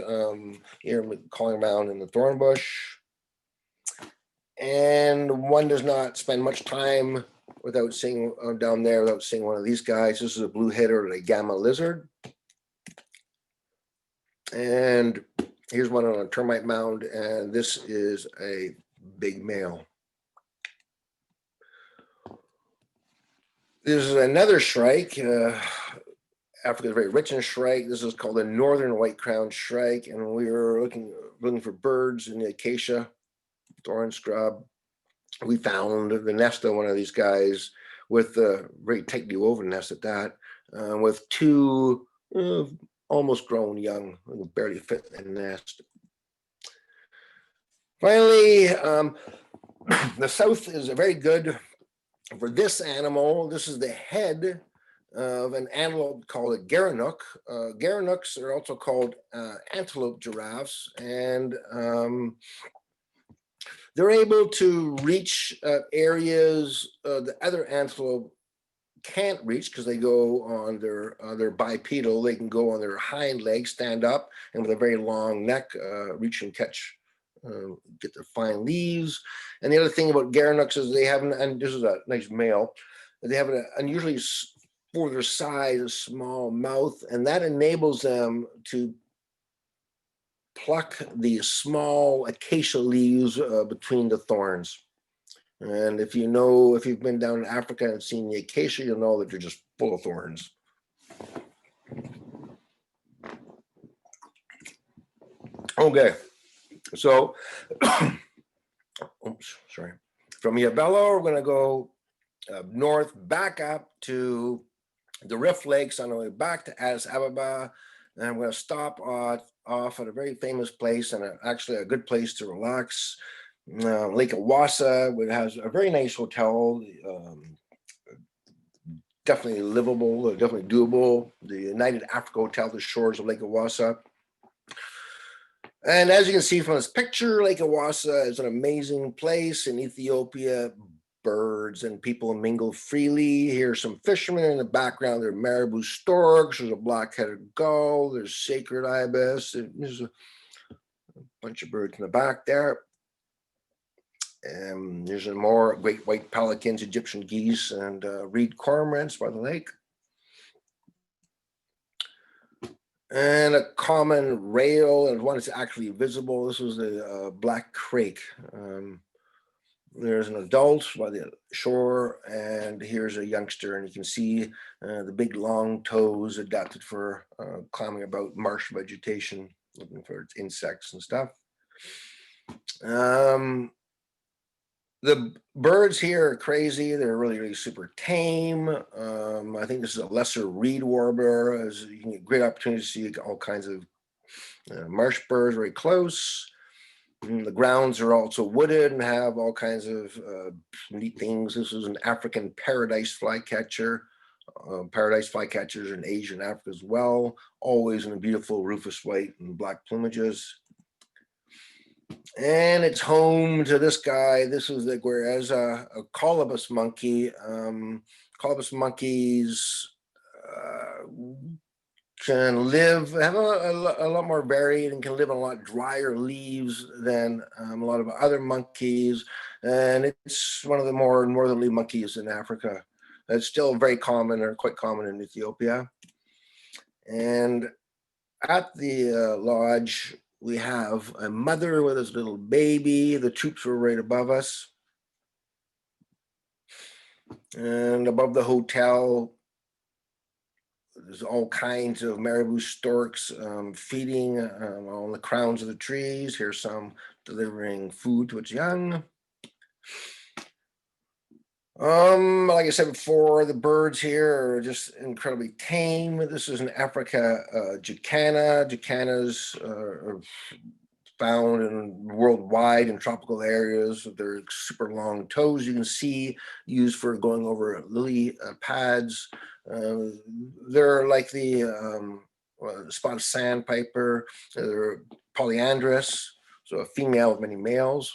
C: Here calling around in the thorn bush. And one does not spend much time without seeing down there without seeing one of these guys. This is a blue header, a gamma lizard. And here's one on a termite mound, and this is a big male. This is another shrike. Africa is very rich in shrike. This is called the northern white-crowned shrike, and we were looking for birds in the acacia thorn scrub. We found the nest of one of these guys with a very tightly woven nest at that, with two almost grown young, barely fit in the nest. Finally, the south is very good for this animal. This is the head of an antelope called a gerenuk. Gerenuks are also called antelope giraffes, and they're able to reach areas the other antelope can't reach because they go on their bipedal. They can go on their hind legs, stand up, and with a very long neck, reach and catch, get their fine leaves. And the other thing about gerenuks is they have, and this is a nice male, they have an unusually, for their size, a small mouth, and that enables them to pluck the small acacia leaves between the thorns. And if you've been down in Africa and seen the acacia, you'll know that they're just full of thorns. Okay, so, oops, sorry. From Yabelo, we're going to go north, back up to the Rift Lakes on the way back to Addis Ababa. And I'm going to stop off at a very famous place, and actually a good place to relax. Lake Awassa, which has a very nice hotel, definitely livable, definitely doable. The United Africa Hotel, the shores of Lake Awassa. And as you can see from this picture, Lake Awassa is an amazing place in Ethiopia. Birds and people mingle freely. Here's some fishermen in the background. There are marabou storks. There's a black-headed gull. There's sacred ibis. There's a bunch of birds in the back there. And there's some more great white pelicans, Egyptian geese, and reed cormorants by the lake. And a common rail, and one that's actually visible. This was the black crake. There's an adult by the shore, and here's a youngster, and you can see the big long toes adapted for climbing about marsh vegetation, looking for its insects and stuff. The birds here are crazy. They're really, really super tame. I think this is a lesser reed warbler, as you can get great opportunity to see all kinds of marsh birds very close. And the grounds are also wooded and have all kinds of neat things. This is an African paradise flycatcher. Paradise flycatchers in Asia and Africa as well, always in a beautiful rufous white and black plumages. And it's home to this guy. This is the whereas a colobus monkey. Colobus monkeys can have a lot more varied and can live on a lot drier leaves than a lot of other monkeys. And it's one of the more northerly monkeys in Africa. It's still very common, or quite common, in Ethiopia. And at the lodge, we have a mother with his little baby. The troops were right above us. And above the hotel, there's all kinds of marabou storks feeding on the crowns of the trees. Here's some delivering food to its young. Like I said before, the birds here are just incredibly tame. This is in Africa, jacana. Jacanas are found worldwide in tropical areas. They're super long toes, you can see, used for going over lily pads. They're like the spotted sandpiper. They're polyandrous, so a female with many males.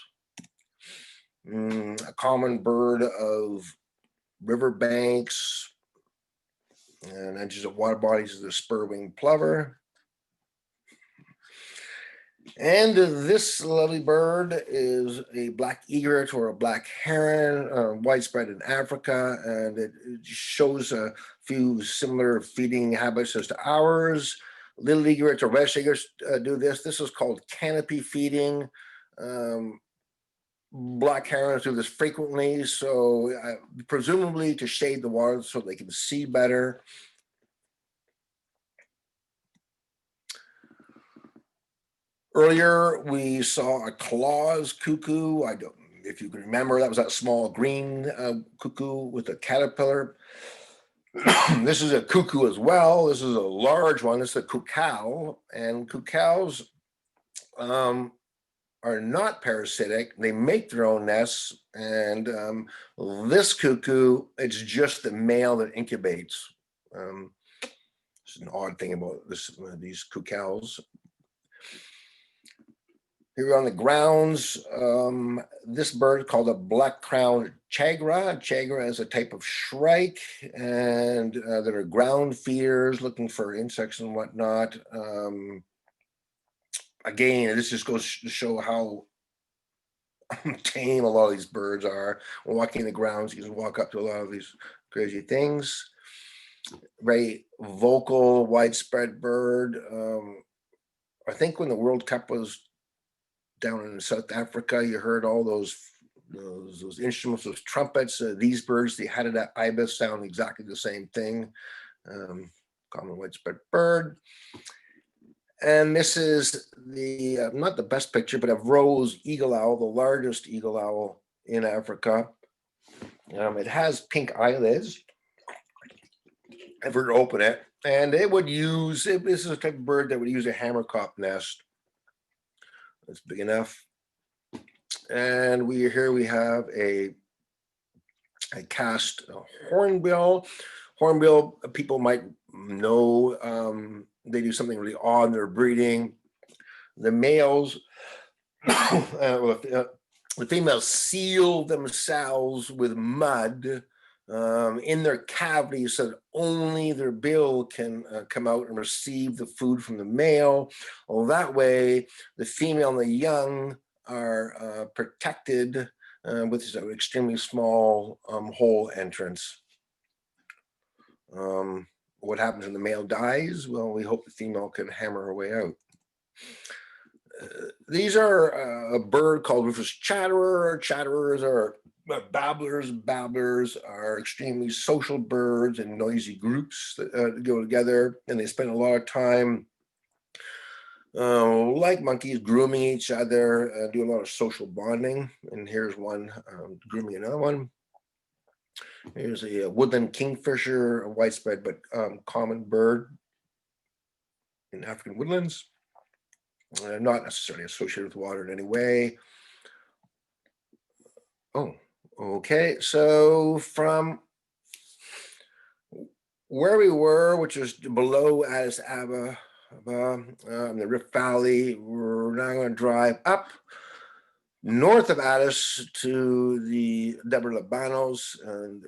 C: A common bird of riverbanks and edges of water bodies is the spur-winged plover. And this lovely bird is a black egret or a black heron, widespread in Africa, and it shows a few similar feeding habits as to ours. Little egrets or red egrets do this. This is called canopy feeding. Black herons do this frequently, so presumably to shade the water so they can see better. Earlier, we saw a claws cuckoo. I don't, if you can remember, that was that small green cuckoo with a caterpillar. This is a cuckoo as well. This is a large one. It's a cuckow, and cuckows are not parasitic. They make their own nests, and this cuckoo, it's just the male that incubates. It's an odd thing about these cuckows. Here on the grounds, this bird called a black-crowned chagra. Chagra is a type of shrike, and that are ground feeders looking for insects and whatnot. Again, this just goes to show how tame a lot of these birds are. When walking the grounds, you can walk up to a lot of these crazy things. Very vocal, widespread bird. I think when the World Cup was down in South Africa, you heard all those instruments, those trumpets. These birds, the Hadada ibis, sound exactly the same thing. Common widespread bird. And this is the not the best picture, but a rose eagle owl, the largest eagle owl in Africa. It has pink eyelids. If we were to open it, and it would use, this is a type of bird that would use a hammercop nest. It's big enough. And we have a cast hornbill. Hornbill, people might know, they do something really odd in their breeding. The males, the females seal themselves with mud in their cavities so that only their bill can come out and receive the food from the male. Well, that way, the female and the young are protected with this extremely small hole entrance. What happens when the male dies? Well, we hope the female can hammer her way out. These are a bird called rufous chatterer. Chatterers are babblers. Babblers are extremely social birds and noisy groups that go together, and they spend a lot of time, like monkeys, grooming each other, do a lot of social bonding. And here's one grooming another one. Here's a woodland kingfisher, a widespread but common bird in African woodlands. Not necessarily associated with water in any way. Oh, okay. So from where we were, which was below Addis Ababa, in the Rift Valley, we're now going to drive up north of Addis to the Debre Libanos and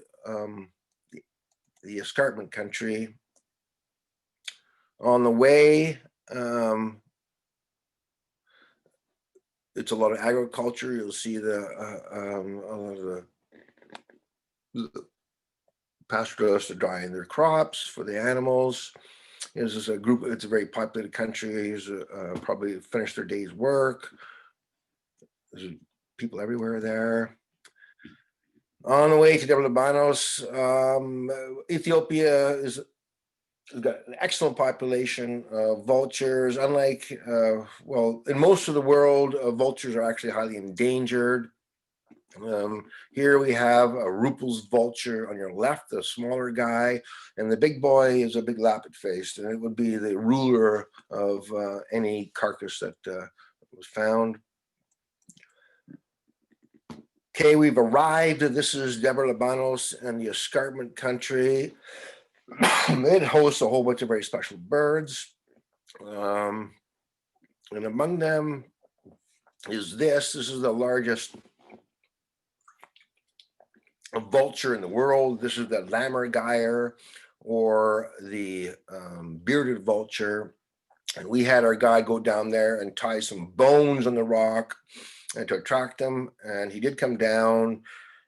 C: the escarpment country. On the way, it's a lot of agriculture. You'll see a lot of the pastoralists are drying their crops for the animals. This is a group, it's a very populated country. Probably finished their day's work. There's people everywhere there. On the way to Libanos, Ethiopia has got an excellent population of vultures. Unlike, well, in most of the world, vultures are actually highly endangered. Here we have a Ruppel's vulture on your left, the smaller guy, and the big boy is a big lappet-faced, and it would be the ruler of any carcass that was found. Okay, we've arrived. This is Debre Libanos and the escarpment country. It hosts a whole bunch of very special birds. And among them is this. This is the largest vulture in the world. This is the lammergeier, or the bearded vulture. And we had our guy go down there and tie some bones on the rock and to attract them. And he did come down.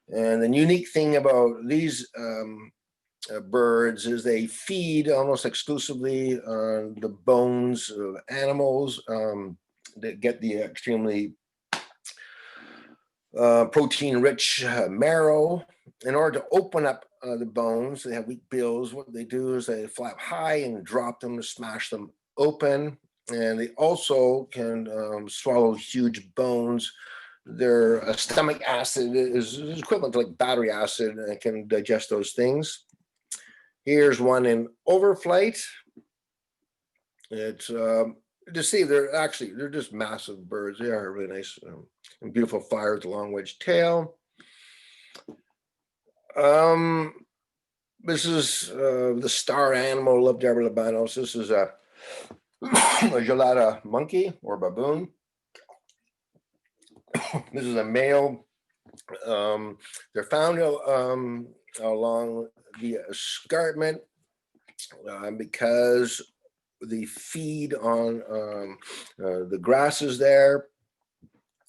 C: And the unique thing about these birds is they feed almost exclusively on the bones of animals that get the extremely protein-rich marrow. In order to open up the bones, they have weak bills. What they do is they flap high and drop them to smash them open. And they also can swallow huge bones. Their stomach acid is equivalent to like battery acid, and can digest those things. Here's one in overflight. It's to see, they're just massive birds. They are really nice and beautiful fire with a long wedge tail. This is the star animal of Debre Libanos. This is a gelada monkey or baboon. This is a male. They're found along the escarpment because they feed on the grasses there,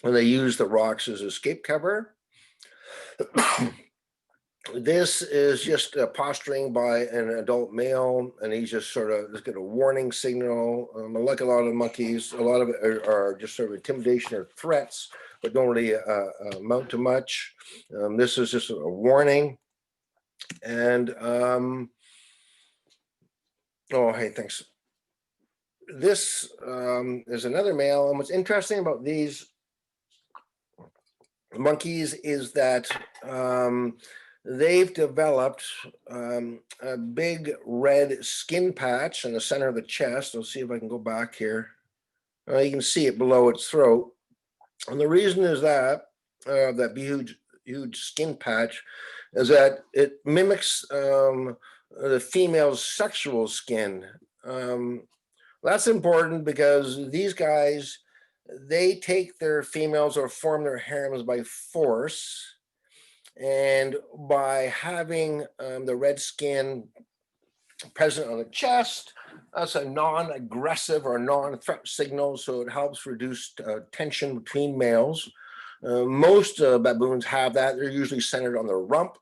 C: and they use the rocks as escape cover. This is just posturing by an adult male, and he's just sort of just got a warning signal. Like a lot of monkeys, a lot of it are just sort of intimidation or threats, but don't really amount to much. This is just a warning. And oh, hey, thanks. This is another male, and what's interesting about these monkeys is that they've developed a big red skin patch in the center of the chest. I'll see if I can go back here. You can see it below its throat. And the reason is that huge skin patch is that it mimics the female's sexual skin. That's important because these guys, they take their females or form their harems by force. And by having the red skin present on the chest, that's a non-aggressive or non-threat signal, so it helps reduce tension between males. Most baboons have that. They're usually centered on the rump,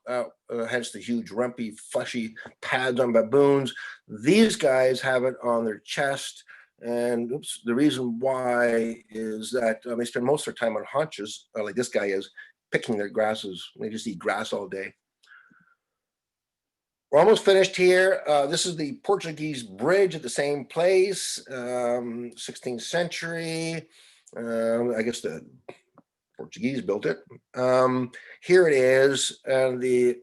C: hence the huge rumpy, fleshy pads on baboons. These guys have it on their chest. And the reason why is that they spend most of their time on haunches, like this guy is, picking their grasses. They just eat grass all day. We're almost finished here. This is the Portuguese bridge at the same place, 16th century. I guess the Portuguese built it. Here it is, and the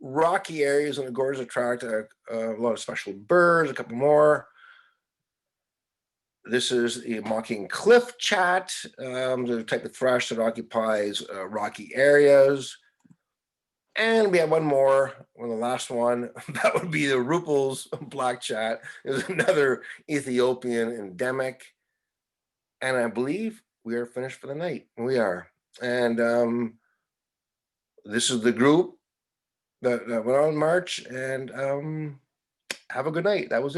C: rocky areas in the gorge attract a lot of special birds, a couple more. This is the mocking cliff chat, the type of thrush that occupies rocky areas. And we have one more, the last one. That would be the Ruppel's black chat. Is another Ethiopian endemic. And I believe we are finished for the night. We are. And this is the group that went on march. And have a good night. That was it.